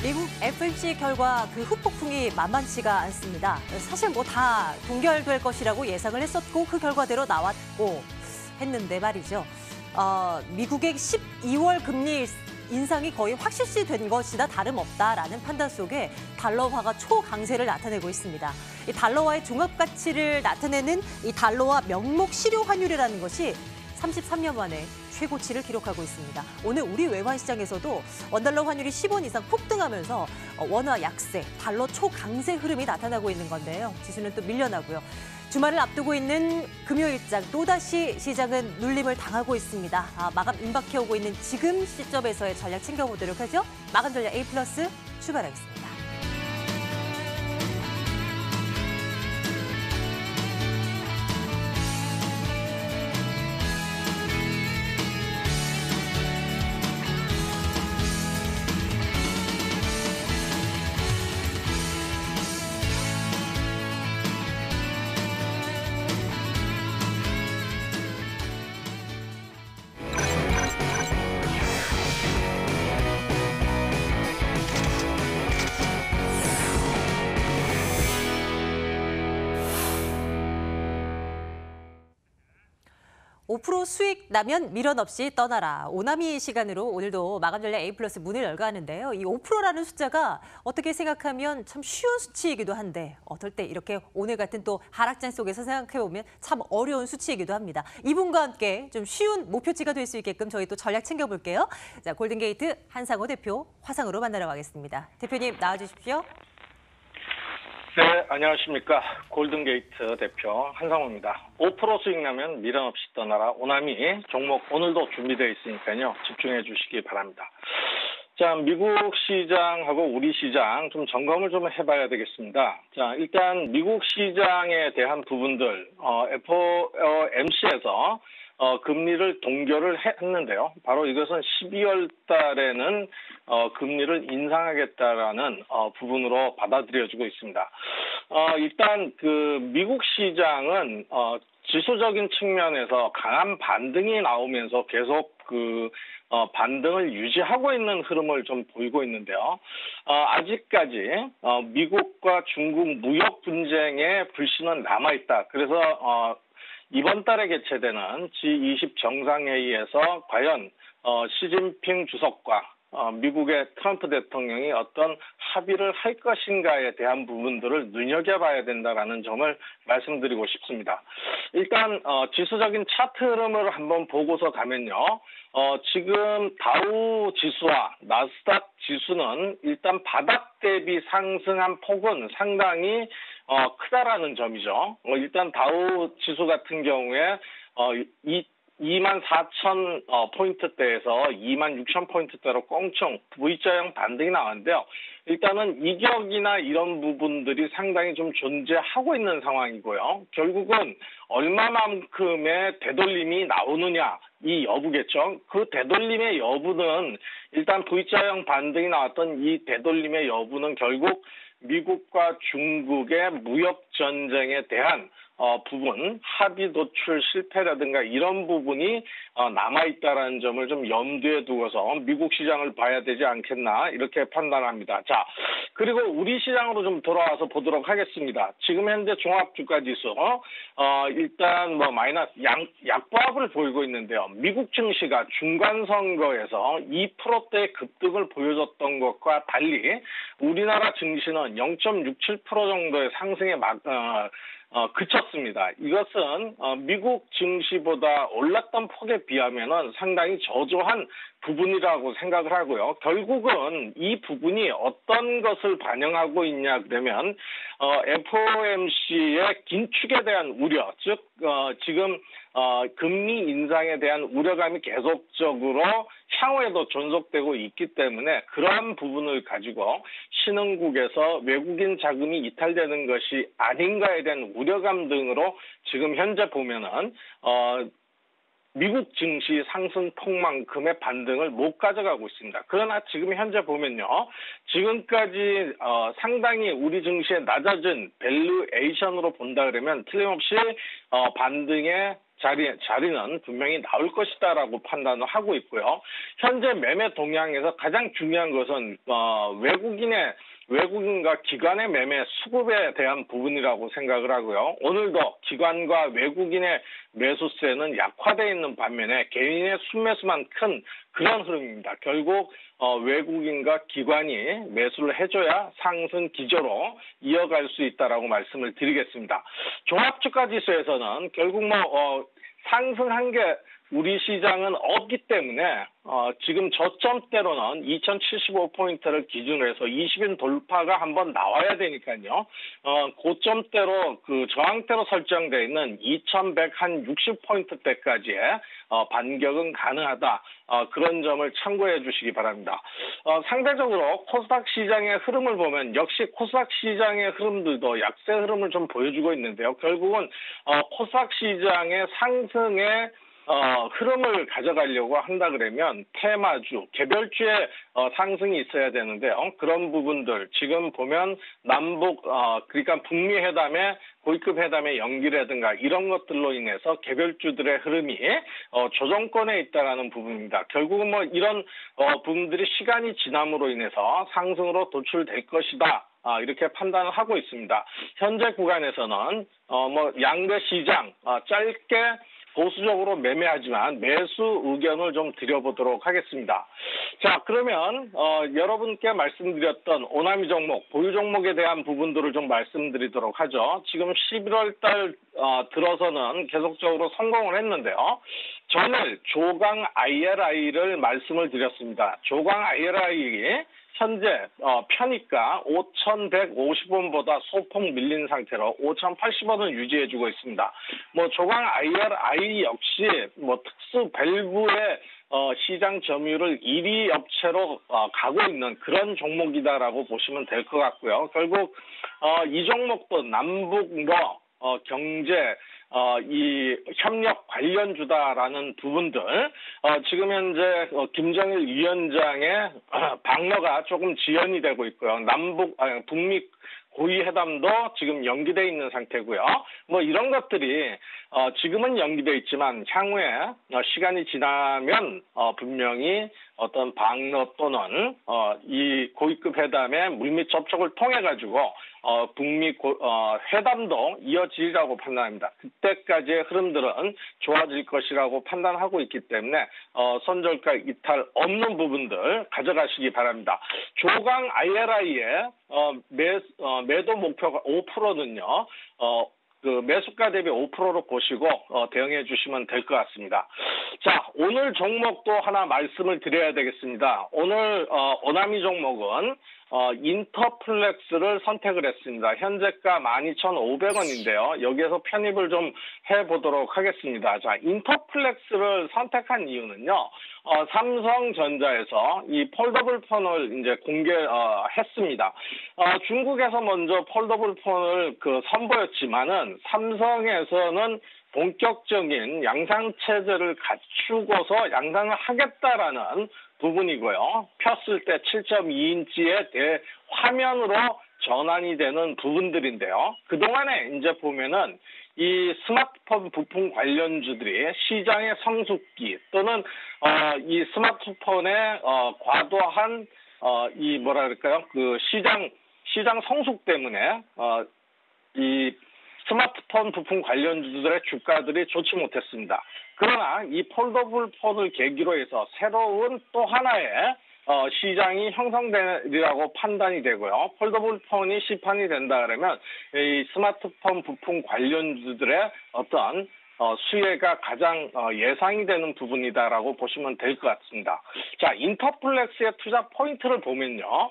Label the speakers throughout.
Speaker 1: 미국 FOMC 결과 그 후폭풍이 만만치가 않습니다. 사실 뭐 다 동결될 것이라고 예상을 했었고 그 결과대로 나왔고 했는데 말이죠. 미국의 12월 금리 인상이 거의 확실시된 것이나 다름없다라는 판단 속에 달러화가 초강세를 나타내고 있습니다. 이 달러화의 종합가치를 나타내는 이 달러화 명목 실효 환율이라는 것이 33년 만에 최고치를 기록하고 있습니다. 오늘 우리 외환 시장에서도 원달러 환율이 10원 이상 폭등하면서 원화 약세, 달러 초강세 흐름이 나타나고 있는 건데요. 지수는 또 밀려나고요. 주말을 앞두고 있는 금요일장 또다시 시장은 눌림을 당하고 있습니다. 마감 임박해오고 있는 지금 시점에서의 전략 챙겨보도록 하죠. 마감 전략 A+ 출발하겠습니다. (5% 수익 나면 미련 없이 떠나라). 오나미 시간으로 오늘도 마감 전략 A+ 문을 열까 하는데요. 이 5%라는 숫자가 어떻게 생각하면 참 쉬운 수치이기도 한데 어떨 때 이렇게 오늘 같은 또 하락장 속에서 생각해보면 참 어려운 수치이기도 합니다. 이분과 함께 좀 쉬운 목표치가 될 수 있게끔 저희 또 전략 챙겨볼게요. 자, 골든게이트 한상호 대표 화상으로 만나러 가겠습니다. 대표님 나와주십시오.
Speaker 2: 네, 안녕하십니까. 골든게이트 대표 한상호입니다. 5% 수익 나면 미련 없이 떠나라. 오나미 종목 오늘도 준비되어 있으니까요. 집중해 주시기 바랍니다. 자, 미국 시장하고 우리 시장 좀 점검을 좀 해봐야 되겠습니다. 자, 일단 미국 시장에 대한 부분들 FOMC에서 금리를 동결을 했는데요. 바로 이것은 12월 달에는 금리를 인상하겠다라는 부분으로 받아들여지고 있습니다. 일단 그 미국 시장은 지수적인 측면에서 강한 반등이 나오면서 계속 그 반등을 유지하고 있는 흐름을 좀 보이고 있는데요. 아직까지 미국과 중국 무역 분쟁의 불씨는 남아있다. 그래서 이번 달에 개최되는 G20 정상회의에서 과연 시진핑 주석과 미국의 트럼프 대통령이 어떤 합의를 할 것인가에 대한 부분들을 눈여겨봐야 된다는 점을 말씀드리고 싶습니다. 일단 지수적인 차트 흐름을 한번 보고서 가면요. 지금 다우 지수와 나스닥 지수는 일단 바닥 대비 상승한 폭은 상당히 크다라는 점이죠. 일단 다우 지수 같은 경우에 24,000포인트대에서 26,000포인트대로 꽁충 V자형 반등이 나왔는데요. 일단은 이격이나 이런 부분들이 상당히 좀 존재하고 있는 상황이고요. 결국은 얼마만큼의 되돌림이 나오느냐 이 여부겠죠. 그 되돌림의 여부는 일단 V자형 반등이 나왔던 이 되돌림의 여부는 결국 미국과 중국의 무역 전쟁에 대한 부분, 합의 도출 실패라든가 이런 부분이 남아있다라는 점을 좀 염두에 두고서 미국 시장을 봐야 되지 않겠나 이렇게 판단합니다. 자, 그리고 우리 시장으로 좀 돌아와서 보도록 하겠습니다. 지금 현재 종합주가지수 일단 뭐 마이너스 약보합을 보이고 있는데요. 미국 증시가 중간선거에서 2%대 급등을 보여줬던 것과 달리 우리나라 증시는 0.67% 정도의 상승에 그쳤습니다. 이것은 미국 증시보다 올랐던 폭에 비하면 상당히 저조한 부분이라고 생각을 하고요. 결국은 이 부분이 어떤 것을 반영하고 있냐 그러면 FOMC의 긴축에 대한 우려, 즉 지금 금리 인상에 대한 우려감이 계속적으로 향후에도 존속되고 있기 때문에 그러한 부분을 가지고 신흥국에서 외국인 자금이 이탈되는 것이 아닌가에 대한 우려감 등으로 지금 현재 보면은 미국 증시 상승폭만큼의 반등을 못 가져가고 있습니다. 그러나 지금 현재 보면요. 지금까지 상당히 우리 증시의 낮아진 밸류에이션으로 본다 그러면 틀림없이 반등의 자리는 분명히 나올 것이다라고 판단을 하고 있고요. 현재 매매 동향에서 가장 중요한 것은 외국인과 기관의 매매 수급에 대한 부분이라고 생각을 하고요. 오늘도 기관과 외국인의 매수세는 약화되어 있는 반면에 개인의 순매수만 큰 그런 흐름입니다. 결국 외국인과 기관이 매수를 해줘야 상승 기조로 이어갈 수 있다라고 말씀을 드리겠습니다. 종합주가지수에서는 결국 상승한 게 우리 시장은 없기 때문에 지금 저점대로는 2075포인트를 기준으로 해서 20인 돌파가 한번 나와야 되니까요. 고점대로 저항대로 설정되어 있는 2160포인트대까지의 반격은 가능하다. 그런 점을 참고해 주시기 바랍니다. 상대적으로 코스닥 시장의 흐름을 보면 역시 코스닥 시장의 흐름들도 약세 흐름을 좀 보여주고 있는데요. 결국은 코스닥 시장의 상승에 흐름을 가져가려고 한다 그러면 테마주, 개별주의 상승이 있어야 되는데요. 그런 부분들 지금 보면 그러니까 북미 회담의 고위급 회담의 연기라든가 이런 것들로 인해서 개별주들의 흐름이 조정권에 있다라는 부분입니다. 결국은 이런 부분들이 시간이 지남으로 인해서 상승으로 도출될 것이다. 이렇게 판단을 하고 있습니다. 현재 구간에서는 양대 시장 짧게 보수적으로 매매하지만 매수 의견을 좀 드려보도록 하겠습니다. 자, 그러면 여러분께 말씀드렸던 오나미 종목, 보유 종목에 대한 부분들을 좀 말씀드리도록 하죠. 지금 11월 달 들어서는 계속적으로 성공을 했는데요. 저는 조강 IRI를 말씀을 드렸습니다. 조강 IRI 현재 편입가 5,150원보다 소폭 밀린 상태로 5,080원을 유지해주고 있습니다. 조강 IRI 역시 특수 밸브의 시장 점유율을 1위 업체로 가고 있는 그런 종목이다라고 보시면 될 것 같고요. 결국 이 종목도 남북 경제 이 협력 관련주다라는 부분들 지금 현재 김정일 위원장의 방러가 조금 지연이 되고 있고요. 북미 고위회담도 지금 연기돼 있는 상태고요. 이런 것들이 지금은 연기돼 있지만 향후에 시간이 지나면 분명히 어떤 방러 또는 이 고위급 회담의 물밑 접촉을 통해 가지고 북미 회담도 이어지리라고 판단합니다. 그때까지의 흐름들은 좋아질 것이라고 판단하고 있기 때문에 선절가 이탈 없는 부분들 가져가시기 바랍니다. 조강 IRI의 매도 목표가 5%는요. 매수가 대비 5%로 보시고 대응해 주시면 될 것 같습니다. 자, 오늘 종목도 하나 말씀을 드려야 되겠습니다. 오늘 오나미 종목은 인터플렉스를 선택을 했습니다. 현재가 12,500원인데요. 여기에서 편입을 좀 해보도록 하겠습니다. 자, 인터플렉스를 선택한 이유는요. 삼성전자에서 이 폴더블 폰을 이제 공개했습니다. 중국에서 먼저 폴더블 폰을 선보였지만은 삼성에서는 본격적인 양산 체제를 갖추고서 양산을 하겠다라는 부분이고요. 폈을 때 7.2인치의 대화면으로 전환이 되는 부분들인데요. 그동안에 이제 보면은 이 스마트폰 부품 관련주들이 시장의 성숙기 또는 이 스마트폰의 과도한 시장 성숙 때문에 이 스마트폰 부품 관련주들의 주가들이 좋지 못했습니다. 그러나 이 폴더블 폰을 계기로 해서 새로운 또 하나의 시장이 형성되리라고 판단이 되고요. 폴더블 폰이 시판이 된다 그러면 이 스마트폰 부품 관련주들의 어떤 수혜가 가장 예상이 되는 부분이다라고 보시면 될 것 같습니다. 자, 인터플렉스의 투자 포인트를 보면요.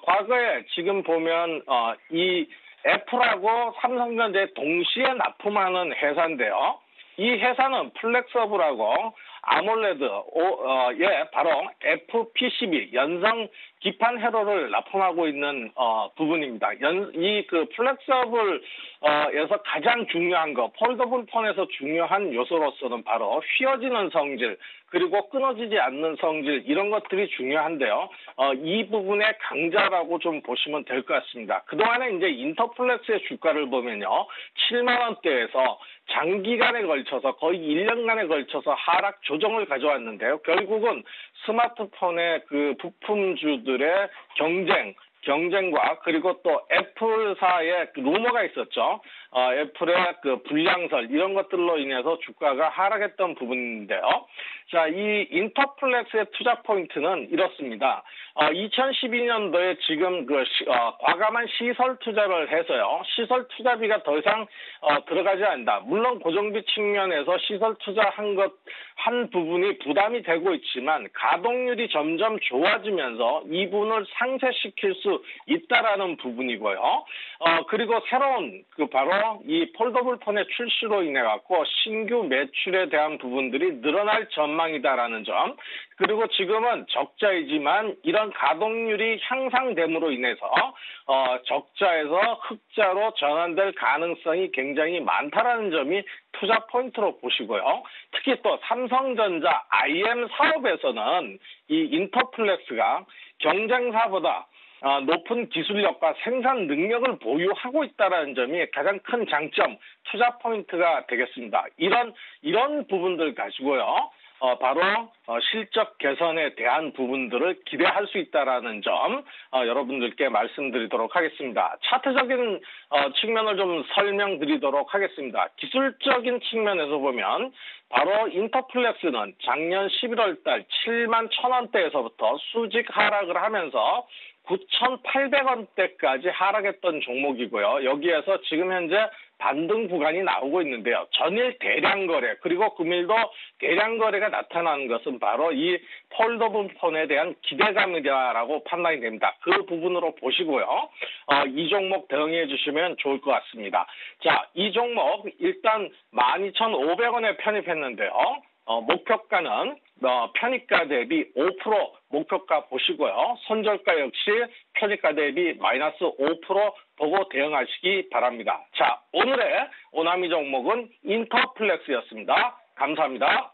Speaker 2: 과거에 지금 보면 이 애플하고 삼성전자에 동시에 납품하는 회사인데요. 이 회사는 플렉서블하고 아몰레드에 바로 FPCB 연성 기판 회로를 납품하고 있는 부분입니다. 이 플렉서블에서 가장 중요한 거, 폴더블 폰에서 중요한 요소로서는 바로 휘어지는 성질 그리고 끊어지지 않는 성질 이런 것들이 중요한데요. 이 부분의 강자라고 좀 보시면 될 것 같습니다. 그동안에 이제 인터플렉스의 주가를 보면요. 7만 원대에서 장기간에 걸쳐서 거의 1년간에 걸쳐서 하락 조정을 가져왔는데요. 결국은 스마트폰의 그 부품주들의 경쟁과 그리고 또 애플사의 그 루머가 있었죠. 애플의 그 불량설 이런 것들로 인해서 주가가 하락했던 부분인데요. 자, 이 인터플렉스의 투자 포인트는 이렇습니다. 2012년도에 지금 과감한 시설 투자를 해서요. 시설 투자비가 더 이상 들어가지 않는다. 물론 고정비 측면에서 시설 투자한 부분이 부담이 되고 있지만 가동률이 점점 좋아지면서 이 부분을 상쇄시킬 수 있다라는 부분이고요. 그리고 새로운 바로 이 폴더블 폰의 출시로 인해 갖고 신규 매출에 대한 부분들이 늘어날 전망이다라는 점. 그리고 지금은 적자이지만 이런 가동률이 향상됨으로 인해서 적자에서 흑자로 전환될 가능성이 굉장히 많다라는 점이 투자 포인트로 보시고요. 특히 또 삼성전자 IM 사업에서는 이 인터플렉스가 경쟁사보다 높은 기술력과 생산 능력을 보유하고 있다는 점이 가장 큰 장점, 투자 포인트가 되겠습니다. 이런 부분들 가지고요. 바로 실적 개선에 대한 부분들을 기대할 수 있다라는 점 여러분들께 말씀드리도록 하겠습니다. 차트적인 측면을 좀 설명드리도록 하겠습니다. 기술적인 측면에서 보면 바로 인터플렉스는 작년 11월 달 7만 1,000원대에서부터 수직 하락을 하면서 9,800원대까지 하락했던 종목이고요. 여기에서 지금 현재 반등 구간이 나오고 있는데요. 전일 대량 거래 그리고 금일도 대량 거래가 나타나는 것은 바로 이 폴더블 폰에 대한 기대감이라고 판단이 됩니다. 그 부분으로 보시고요. 이 종목 대응해 주시면 좋을 것 같습니다. 자, 이 종목 일단 12,500원에 편입했는데요. 목표가는 편입가 대비 5% 목표가 보시고요. 손절가 역시 편입가 대비 마이너스 5% 보고 대응하시기 바랍니다. 자, 오늘의 오나미 종목은 인터플렉스였습니다. 감사합니다.